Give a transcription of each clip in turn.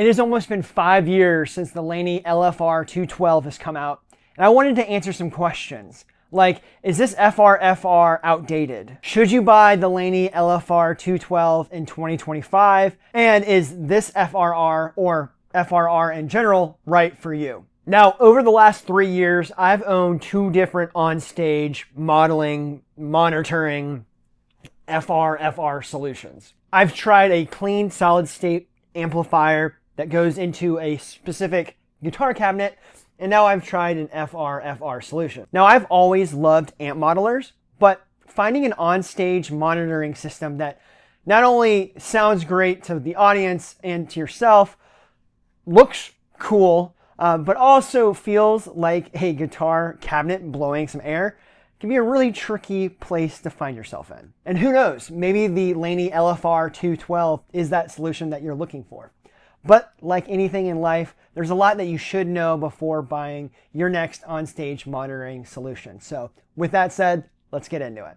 It has almost been 5 years since the Laney LFR-212 has come out, and I wanted to answer some questions. Like, is this FRFR outdated? Should you buy the Laney LFR-212 in 2025? And is this FRR or FRR in general right for you? Now, over the last 3 years, I've owned 2 different on-stage modeling, monitoring FRFR solutions. I've tried a clean solid-state amplifier that goes into a specific guitar cabinet, and now I've tried an FRFR solution. Now, I've always loved amp modelers, but finding an on-stage monitoring system that not only sounds great to the audience and to yourself, looks cool, but also feels like a guitar cabinet blowing some air, can be a really tricky place to find yourself in. And who knows, maybe the Laney LFR-212 is that solution that you're looking for. But like anything in life, there's a lot that you should know before buying your next on-stage monitoring solution. So with that said, let's get into it.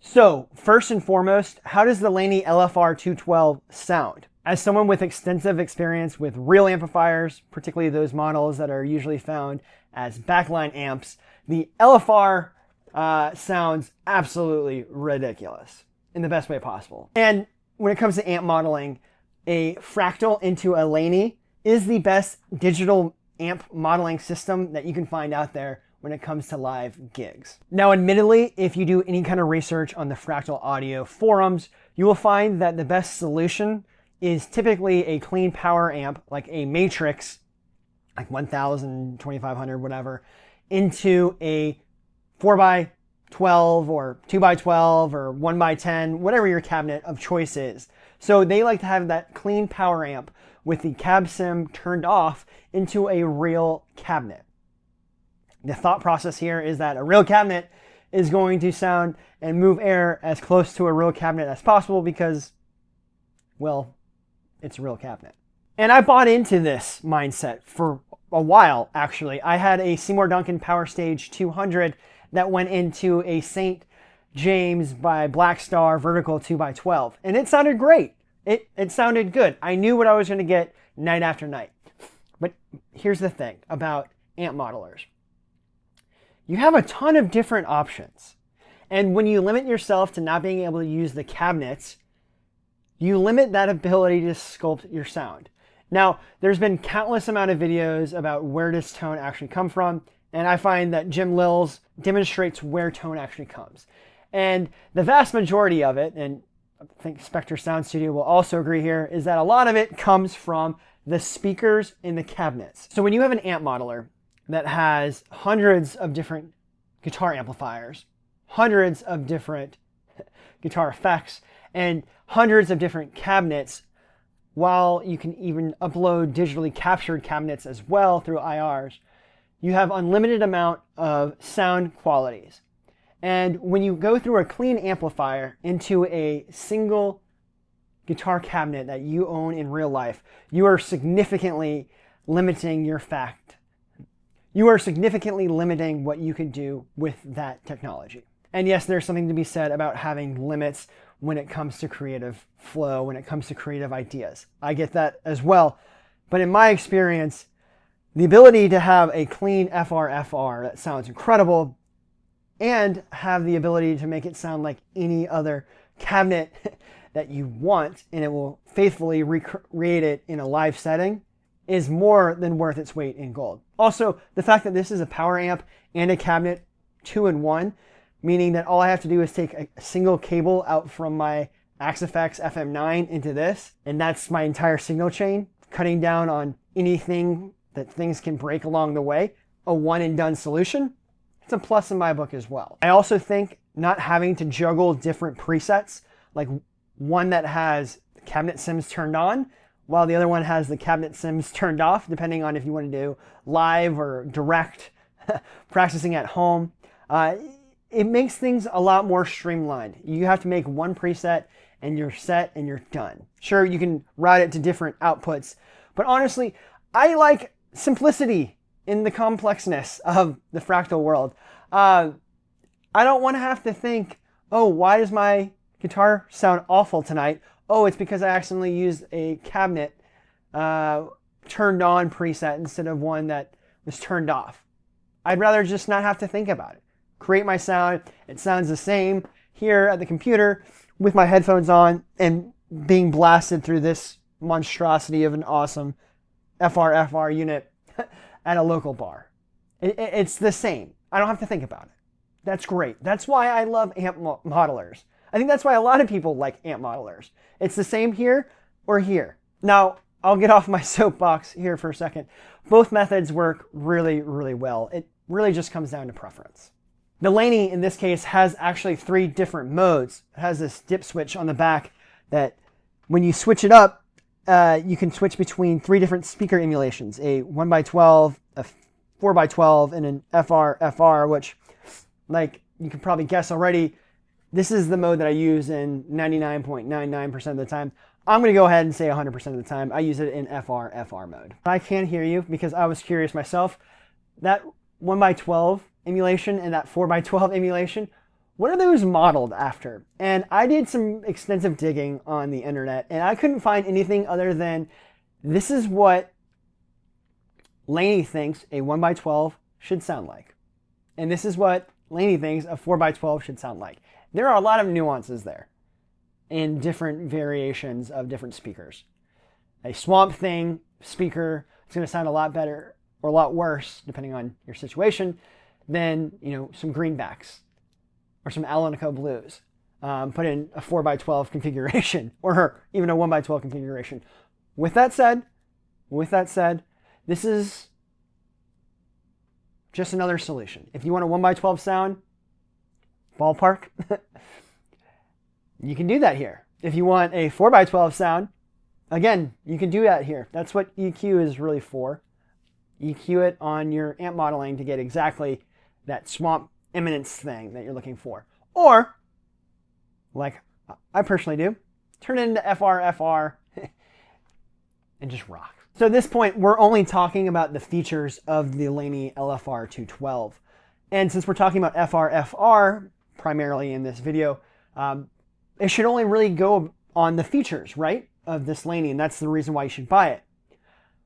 So first and foremost, how does the Laney LFR-212 sound? As someone with extensive experience with real amplifiers, particularly those models that are usually found as backline amps, the LFR sounds absolutely ridiculous in the best way possible. And when it comes to amp modeling, a Fractal into a Laney is the best digital amp modeling system that you can find out there when it comes to live gigs. Now, admittedly, if you do any kind of research on the Fractal audio forums, you will find that the best solution is typically a clean power amp, like a Matrix, like 1000, 2500, whatever, into a 4x12 or 2x12 or 1x10, whatever your cabinet of choice is. So they like to have that clean power amp with the cab sim turned off into a real cabinet. The thought process here is that a real cabinet is going to sound and move air as close to a real cabinet as possible because, well, it's a real cabinet. And I bought into this mindset for a while, actually. I had a Seymour Duncan Power Stage 200 that went into a St. James by Blackstar vertical 2x12, and it sounded great. It sounded good. I knew what I was going to get night after night. But here's the thing about amp modelers. You have a ton of different options. And when you limit yourself to not being able to use the cabinets, you limit that ability to sculpt your sound. Now, there's been countless amount of videos about where does tone actually come from, and I find that Jim Lills demonstrates where tone actually comes. And the vast majority of it, and I think Spectre Sound Studio will also agree here, is that a lot of it comes from the speakers in the cabinets. So when you have an amp modeler that has hundreds of different guitar amplifiers, hundreds of different guitar effects, and hundreds of different cabinets, while you can even upload digitally captured cabinets as well through IRs, you have unlimited amount of sound qualities. And when you go through a clean amplifier into a single guitar cabinet that you own in real life, you are significantly limiting your fact. You are significantly limiting what you can do with that technology. And yes, there's something to be said about having limits when it comes to creative flow, when it comes to creative ideas. I get that as well. But in my experience, the ability to have a clean FRFR that sounds incredible and have the ability to make it sound like any other cabinet that you want, and it will faithfully recreate it in a live setting, is more than worth its weight in gold. Also, the fact that this is a power amp and a cabinet 2-in-1, meaning that all I have to do is take a single cable out from my Axe-Fx FM9 into this, and that's my entire signal chain, cutting down on anything that things can break along the way. A one-and-done solution. It's a plus in my book as well. I also think not having to juggle different presets, like one that has cabinet sims turned on, while the other one has the cabinet sims turned off, depending on if you want to do live or direct practicing at home. It makes things a lot more streamlined. You have to make one preset and you're set and you're done. Sure, you can route it to different outputs, But honestly, I like simplicity in the complexness of the fractal world. I don't want to have to think, oh, why does my guitar sound awful tonight? Oh, it's because I accidentally used a cabinet turned on preset instead of one that was turned off. I'd rather just not have to think about it. Create my sound. It sounds the same here at the computer with my headphones on and being blasted through this monstrosity of an awesome FRFR unit at a local bar. It's the same. I don't have to think about it. That's great. That's why I love amp modelers. I think that's why a lot of people like amp modelers. It's the same here or here. Now, I'll get off my soapbox here for a second. Both methods work really, really well. It really just comes down to preference. The Laney, in this case, has actually 3 different modes. It has this dip switch on the back that when you switch it up, you can switch between 3 different speaker emulations, a 1x12, a 4x12, and an FRFR, which, like you can probably guess already, this is the mode that I use in 99.99% of the time. I'm going to go ahead and say 100% of the time. I use it in FRFR mode. I can't hear you because I was curious myself. That 1x12 emulation and that 4x12 emulation, what are those modeled after? And I did some extensive digging on the internet and I couldn't find anything other than this is what Laney thinks a 1x12 should sound like. And this is what Laney thinks a 4x12 should sound like. There are a lot of nuances there in different variations of different speakers. A Swamp Thing speaker is going to sound a lot better or a lot worse, depending on your situation, than some greenbacks or some Alanico blues. Put in a 4x12 configuration or even a 1x12 configuration. With that said, this is just another solution. If you want a 1x12 sound, ballpark, you can do that here. If you want a 4x12 sound, again, you can do that here. That's what EQ is really for. EQ it on your amp modeling to get exactly that swamp eminence thing that you're looking for. Or, like I personally do, turn it into FRFR and just rock. So at this point, we're only talking about the features of the Laney LFR-212. And since we're talking about FRFR primarily in this video, it should only really go on the features, right, of this Laney, and that's the reason why you should buy it.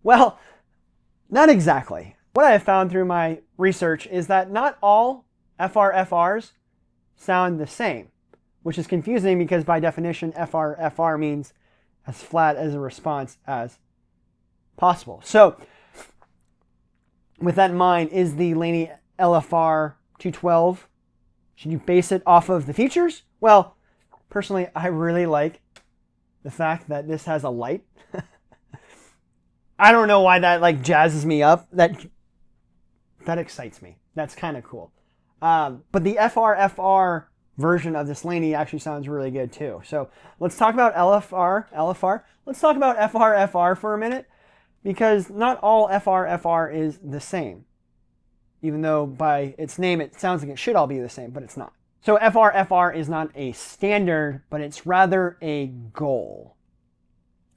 Well, not exactly. What I have found through my research is that not all FRFRs sound the same, which is confusing because by definition, FRFR means as flat as a response as possible. So, with that in mind, is the Laney LFR-212, should you base it off of the features? Well, personally, I really like the fact that this has a light. I don't know why that jazzes me up. That excites me. That's kind of cool. But the FRFR version of this Laney actually sounds really good too. So let's talk about LFR. Let's talk about FRFR for a minute, because not all FRFR is the same. Even though by its name it sounds like it should all be the same, but it's not. So FRFR is not a standard, but it's rather a goal.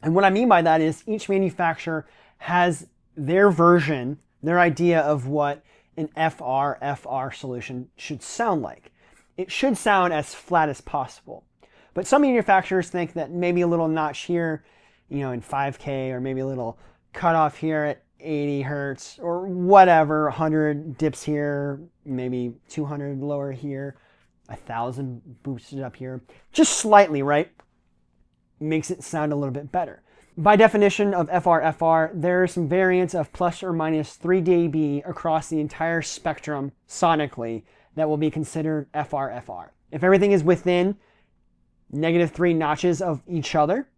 And what I mean by that is each manufacturer has their version, their idea of what an FRFR solution should sound like. It should sound as flat as possible. But some manufacturers think that maybe a little notch here, in 5K, or maybe a little cutoff here at 80 hertz, or whatever, 100 dips here, maybe 200 lower here, 1,000 boosted up here, just slightly, right? Makes it sound a little bit better. By definition of FRFR, there are some variants of plus or minus 3 dB across the entire spectrum sonically that will be considered FRFR. If everything is within -3 notches of each other,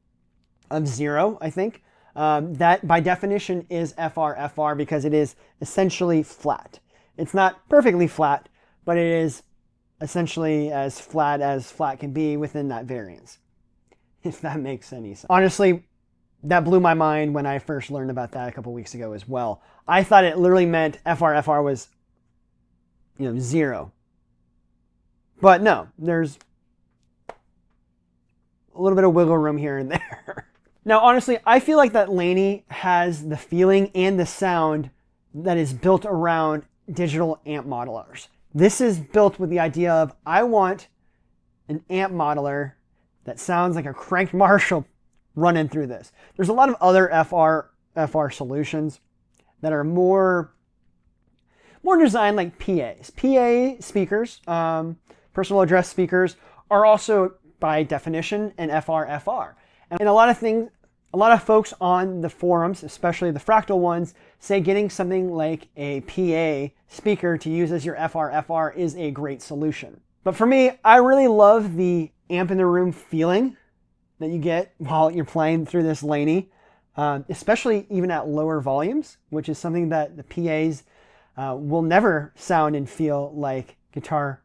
of 0, I think, that by definition is FRFR because it is essentially flat. It's not perfectly flat, but it is essentially as flat can be within that variance, if that makes any sense. Honestly, that blew my mind when I first learned about that a couple weeks ago as well. I thought it literally meant FRFR was, 0. But no, there's a little bit of wiggle room here and there. Now, honestly, I feel like that Laney has the feeling and the sound that is built around digital amp modelers. This is built with the idea of, I want an amp modeler that sounds like a cranked Marshall running through this. There's a lot of other FRFR solutions that are more designed like PAs. PA speakers, personal address speakers, are also by definition an FRFR. And a lot of folks on the forums, especially the Fractal ones, say getting something like a PA speaker to use as your FRFR is a great solution. But for me, I really love the amp in the room feeling that you get while you're playing through this Laney, especially even at lower volumes, which is something that the PAs will never sound and feel like guitar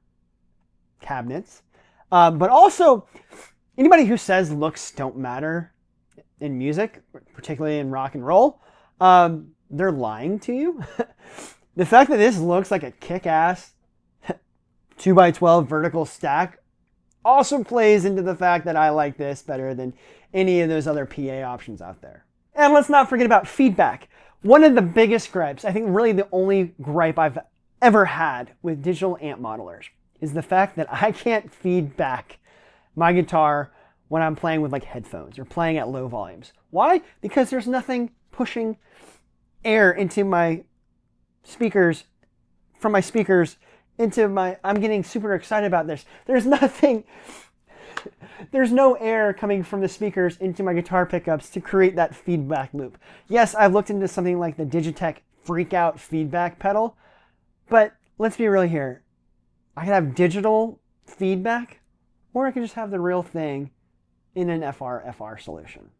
cabinets. But also, anybody who says looks don't matter in music, particularly in rock and roll, they're lying to you. The fact that this looks like a kick-ass 2x12 vertical stack also plays into the fact that I like this better than any of those other PA options out there. And let's not forget about feedback. One of the biggest gripes, I think really the only gripe I've ever had with digital amp modelers, is the fact that I can't feed back my guitar when I'm playing with like headphones or playing at low volumes. Why? Because there's nothing pushing air into my speakers, from my speakers into my, I'm getting super excited about this. There's nothing, there's no air coming from the speakers into my guitar pickups to create that feedback loop. Yes, I've looked into something like the Digitech Freakout feedback pedal, but let's be real here. I could have digital feedback, or I could just have the real thing in an FRFR solution.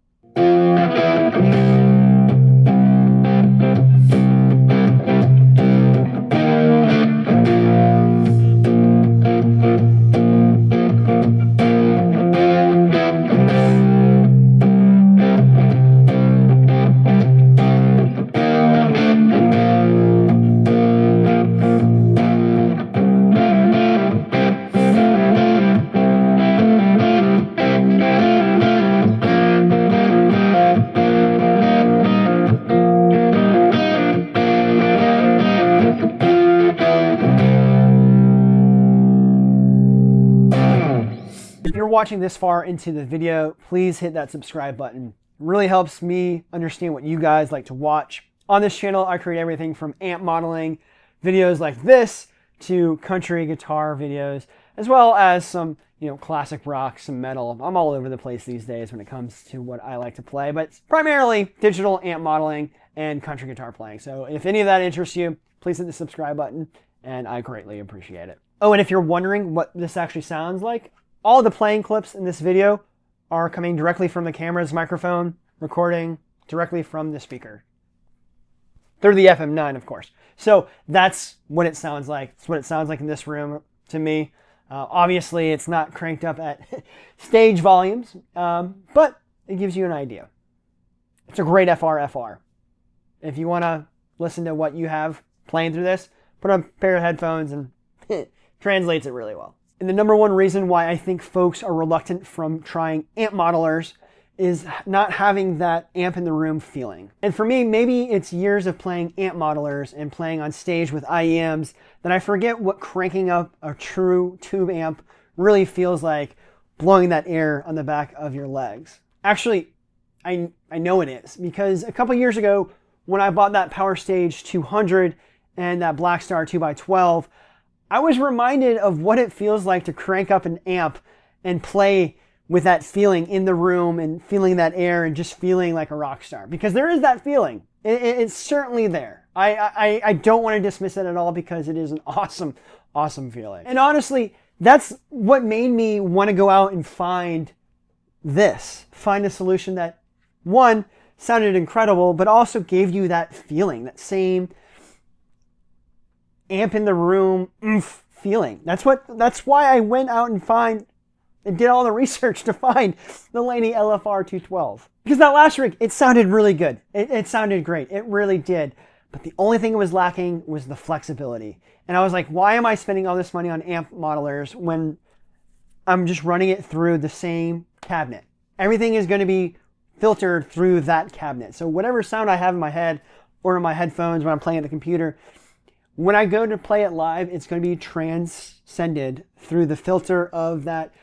If you're watching this far into the video, please hit that subscribe button. It really helps me understand what you guys like to watch. On this channel, I create everything from amp modeling, videos like this, to country guitar videos, as well as some, classic rock, some metal. I'm all over the place these days when it comes to what I like to play, but it's primarily digital amp modeling and country guitar playing. So if any of that interests you, please hit the subscribe button, and I greatly appreciate it. Oh, and if you're wondering what this actually sounds like, all the playing clips in this video are coming directly from the camera's microphone, recording directly from the speaker. Through the FM9, of course. So that's what it sounds like. It's what it sounds like in this room to me. Obviously, it's not cranked up at stage volumes, but it gives you an idea. It's a great FRFR. If you want to listen to what you have playing through this, put on a pair of headphones and it translates it really well. And the number one reason why I think folks are reluctant from trying amp modelers is not having that amp in the room feeling. And for me, maybe it's years of playing amp modelers and playing on stage with IEMs that I forget what cranking up a true tube amp really feels like, blowing that air on the back of your legs. Actually, I know it is, because a couple years ago when I bought that Power Stage 200 and that Blackstar 2x12, I was reminded of what it feels like to crank up an amp and play with that feeling in the room and feeling that air and just feeling like a rock star. Because there is that feeling. It's certainly there. I don't want to dismiss it at all, because it is an awesome, awesome feeling. And honestly, that's what made me want to go out and find this. Find a solution that, one, sounded incredible, but also gave you that feeling, that same amp in the room oomph feeling. That's why I went out and did all the research to find the Laney LFR-212. Because that last rig, it sounded really good. It sounded great. It really did. But the only thing it was lacking was the flexibility. And I was like, why am I spending all this money on amp modelers when I'm just running it through the same cabinet? Everything is going to be filtered through that cabinet. So whatever sound I have in my head or in my headphones when I'm playing at the computer, when I go to play it live, it's going to be transcended through the filter of that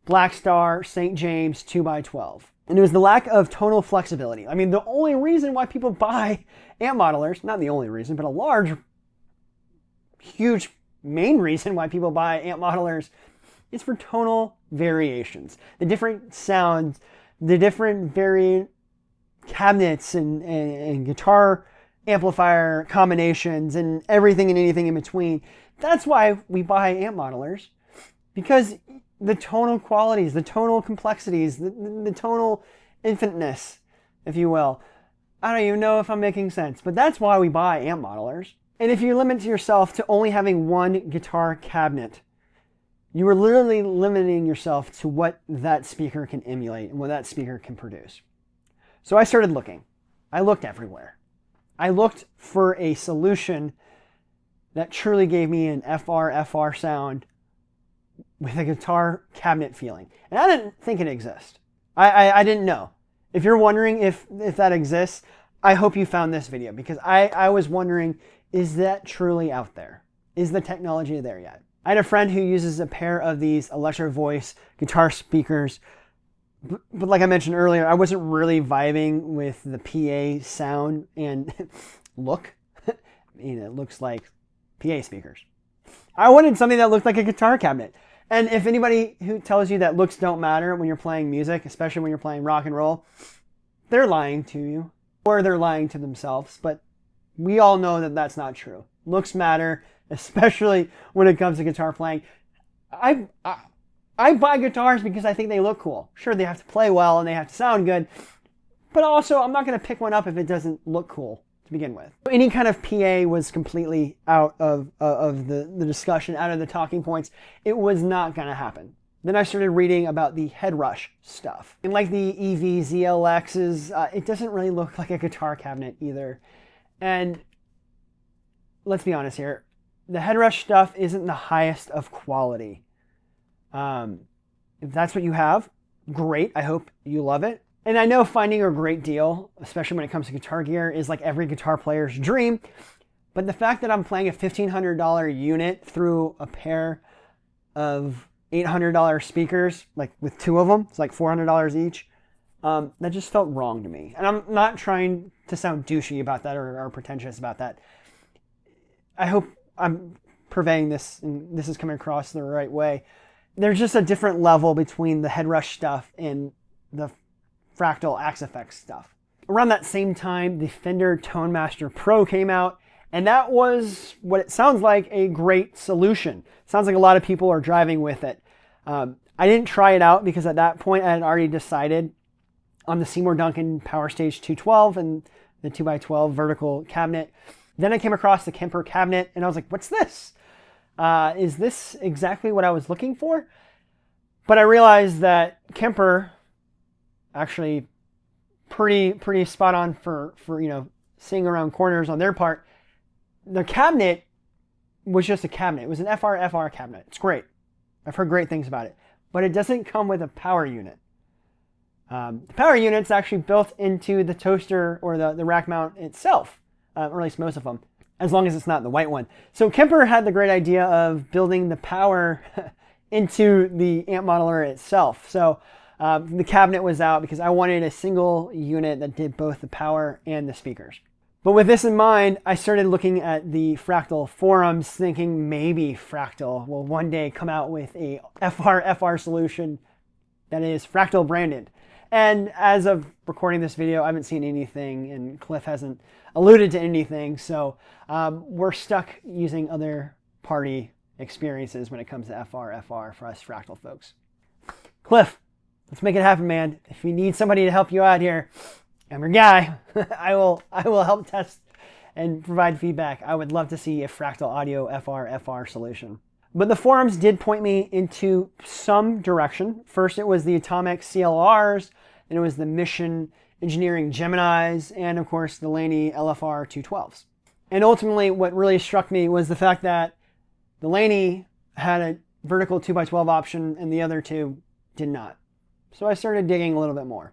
Blackstar St. James 2x12. And it was the lack of tonal flexibility. I mean, the only reason why people buy amp modelers, not the only reason, but a large, huge main reason why people buy amp modelers is for tonal variations. The different sounds, the different variant cabinets and guitar amplifier combinations and everything and anything in between. That's why we buy amp modelers, because the tonal qualities, the tonal complexities, the tonal infiniteness, if you will. I don't even know if I'm making sense, but that's why we buy amp modelers. And if you limit yourself to only having one guitar cabinet, you are literally limiting yourself to what that speaker can emulate and what that speaker can produce. So I started looking. I looked everywhere. I looked for a solution that truly gave me an FRFR sound with a guitar cabinet feeling. And I didn't think it exists. I didn't know. If you're wondering if that exists, I hope you found this video, because I was wondering, is that truly out there? Is the technology there yet? I had a friend who uses a pair of these Electro Voice guitar speakers, but like I mentioned earlier, I wasn't really vibing with the PA sound and look. I mean, it looks like PA speakers. I wanted something that looked like a guitar cabinet. And if anybody who tells you that looks don't matter when you're playing music, especially when you're playing rock and roll, they're lying to you, or they're lying to themselves. But we all know that that's not true. Looks matter, especially when it comes to guitar playing. I buy guitars because I think they look cool. Sure, they have to play well and they have to sound good, but also I'm not going to pick one up if it doesn't look cool to begin with. Any kind of PA was completely out of the discussion, out of the talking points. It was not going to happen. Then I started reading about the head rush stuff. And like the EV ZLXs, it doesn't really look like a guitar cabinet either. And let's be honest here, the head rush stuff isn't the highest of quality. If that's what you have, great. I hope you love it. And I know finding a great deal, especially when it comes to guitar gear, is like every guitar player's dream. But the fact that I'm playing a $1,500 unit through a pair of $800 speakers, like with two of them, it's like $400 each, that just felt wrong to me. And I'm not trying to sound douchey about that or pretentious about that. I hope I'm purveying this and this is coming across the right way. There's just a different level between the head rush stuff and the Fractal Axe Effects stuff. Around that same time, the Fender Tone Master Pro came out, and that was what it sounds like a great solution. Sounds like a lot of people are driving with it. I didn't try it out because at that point I had already decided on the Seymour Duncan Power Stage 212 and the 2x12 vertical cabinet. Then I came across the Kemper cabinet and I was like, what's this? Is this exactly what I was looking for? But I realized that Kemper, actually pretty spot on for seeing around corners on their part. The cabinet was just a cabinet. It was an FRFR cabinet. It's great. I've heard great things about it. But it doesn't come with a power unit. The power unit's actually built into the toaster or the rack mount itself, or at least most of them, as long as it's not the white one. So Kemper had the great idea of building the power into the amp modeler itself. So the cabinet was out because I wanted a single unit that did both the power and the speakers. But with this in mind, I started looking at the Fractal forums thinking maybe Fractal will one day come out with a FRFR solution that is Fractal branded. And as of recording this video, I haven't seen anything and Cliff hasn't alluded to anything. So we're stuck using other party experiences when it comes to FRFR for us Fractal folks. Cliff, let's make it happen, man. If you need somebody to help you out here, I'm your guy. I will help test and provide feedback. I would love to see a Fractal Audio FRFR solution. But the forums did point me into some direction. First, it was the Atomic CLRs, then it was the Mission Engineering Geminis, and of course the Laney LFR-212s. And ultimately, what really struck me was the fact that the Laney had a vertical 2x12 option and the other two did not. So I started digging a little bit more.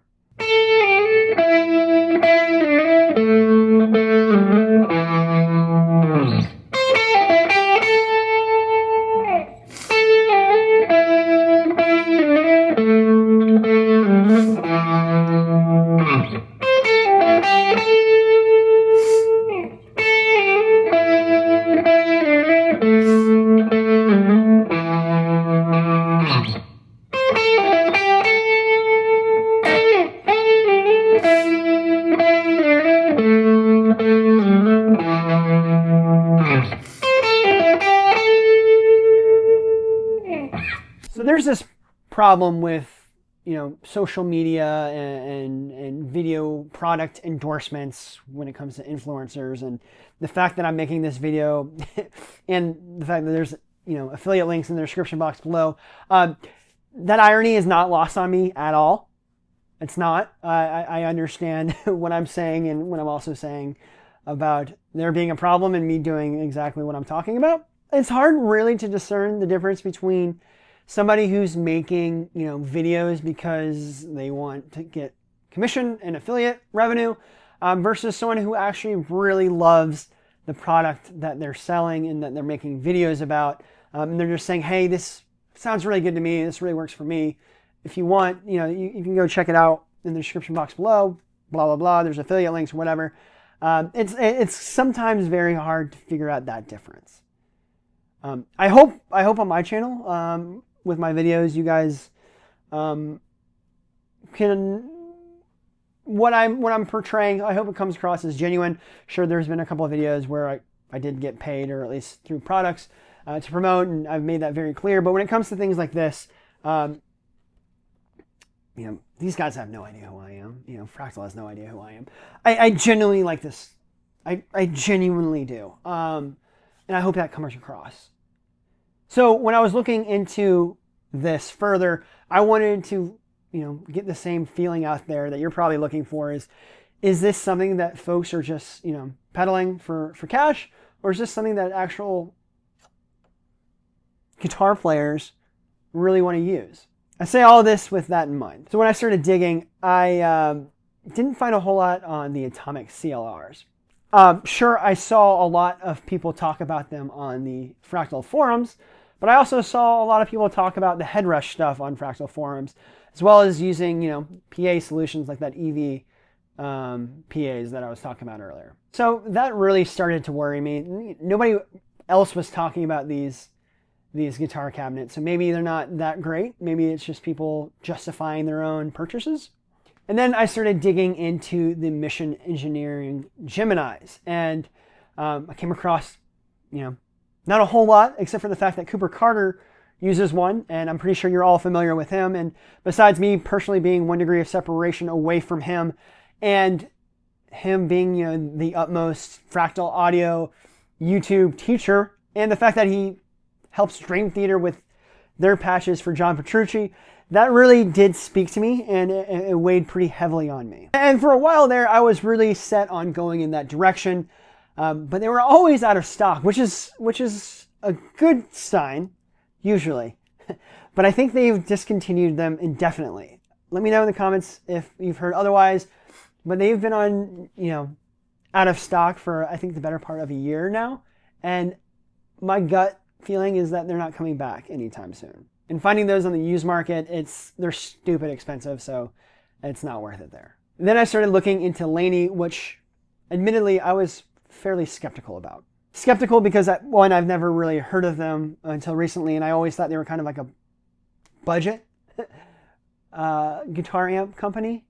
So there's this problem with, social media and video product endorsements when it comes to influencers, and the fact that I'm making this video and the fact that there's, affiliate links in the description box below. That irony is not lost on me at all. It's not. I understand what I'm saying and what I'm also saying about there being a problem and me doing exactly what I'm talking about. It's hard really to discern the difference between somebody who's making, videos because they want to get commission and affiliate revenue versus someone who actually really loves the product that they're selling and that they're making videos about. And they're just saying, hey, this sounds really good to me. This really works for me. If you want, you can go check it out in the description box below, blah, blah, blah. There's affiliate links or whatever. It's sometimes very hard to figure out that difference. I hope on my channel, with my videos, you guys can, what I'm portraying, I hope it comes across as genuine. Sure, there's been a couple of videos where I did get paid, or at least through products to promote, and I've made that very clear. But when it comes to things like this, these guys have no idea who I am. Fractal has no idea who I am. I genuinely like this. I genuinely do. And I hope that comes across. So when I was looking into this further, I wanted to, get the same feeling out there that you're probably looking for. Is this something that folks are just, peddling for cash? Or is this something that actual guitar players really want to use? I say all of this with that in mind. So when I started digging, I didn't find a whole lot on the atomic CLRs. Sure, I saw a lot of people talk about them on the Fractal forums, but I also saw a lot of people talk about the head rush stuff on Fractal forums, as well as using, PA solutions like that EV PAs that I was talking about earlier. So that really started to worry me. Nobody else was talking about these guitar cabinets, so maybe they're not that great. Maybe it's just people justifying their own purchases. And then I started digging into the Mission Engineering Geminis, and I came across, not a whole lot, except for the fact that Cooper Carter uses one, and I'm pretty sure you're all familiar with him. And besides me personally being 1 degree of separation away from him, and him being, the utmost Fractal audio YouTube teacher, and the fact that he helps Dream Theater with their patches for John Petrucci, that really did speak to me, and it weighed pretty heavily on me. And for a while there, I was really set on going in that direction, but they were always out of stock, which is a good sign, usually. But I think they've discontinued them indefinitely. Let me know in the comments if you've heard otherwise, but they've been on, out of stock for, I think, the better part of a year now, and my gut feeling is that they're not coming back anytime soon. And finding those on the used market, they're stupid expensive, so it's not worth it there. Then I started looking into Laney, which admittedly I was fairly skeptical about. Skeptical because, one, I've never really heard of them until recently, and I always thought they were kind of like a budget guitar amp company.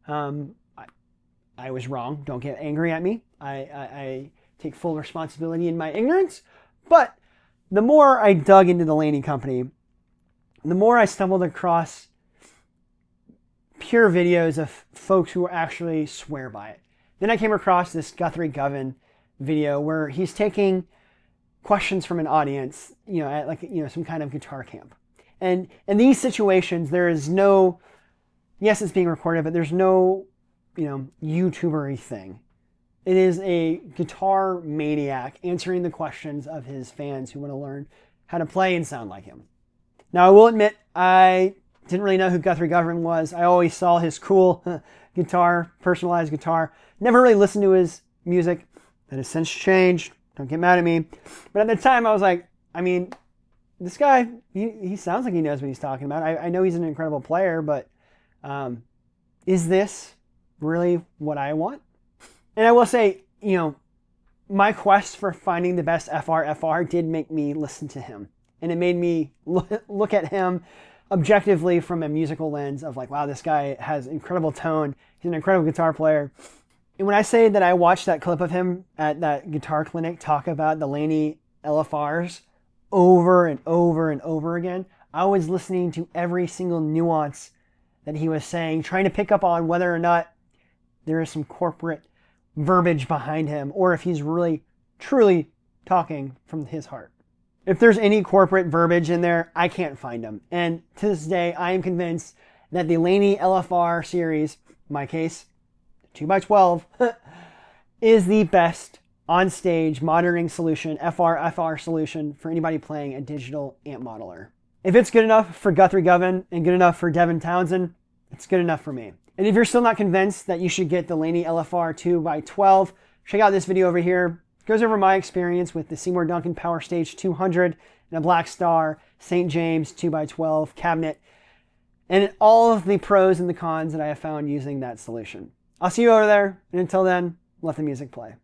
I was wrong. Don't get angry at me. I take full responsibility in my ignorance. But the more I dug into the Laney company, the more I stumbled across pure videos of folks who actually swear by it. Then I came across this Guthrie Govan video where he's taking questions from an audience, at like, some kind of guitar camp. And in these situations, there is no, yes, it's being recorded, but there's no, YouTuber-y thing. It is a guitar maniac answering the questions of his fans who want to learn how to play and sound like him. Now, I will admit, I Didn't really know who Guthrie Govan was. I always saw his cool guitar, personalized guitar. Never really listened to his music. That has since changed. Don't get mad at me. But at the time, I was like, I mean, this guy, he sounds like he knows what he's talking about. I know he's an incredible player, but is this really what I want? And I will say, you know, my quest for finding the best FRFR did make me listen to him. And it made me look at him objectively from a musical lens of like, wow, this guy has incredible tone. He's an incredible guitar player. And when I say that I watched that clip of him at that guitar clinic talk about the Laney LFRs over and over and over again, I was listening to every single nuance that he was saying, trying to pick up on whether or not there is some corporate verbiage behind him, or if he's really, truly talking from his heart. If there's any corporate verbiage in there, I can't find them. And to this day, I am convinced that the Laney LFR series, in my case, 2x12, is the best on-stage monitoring solution, FRFR solution, for anybody playing a digital amp modeler. If it's good enough for Guthrie Govan and good enough for Devin Townsend, it's good enough for me. And if you're still not convinced that you should get the Laney LFR 2x12, check out this video over here. It goes over my experience with the Seymour Duncan Power Stage 200 and a Black Star St. James 2x12 cabinet, and all of the pros and the cons that I have found using that solution. I'll see you over there, and until then, let the music play.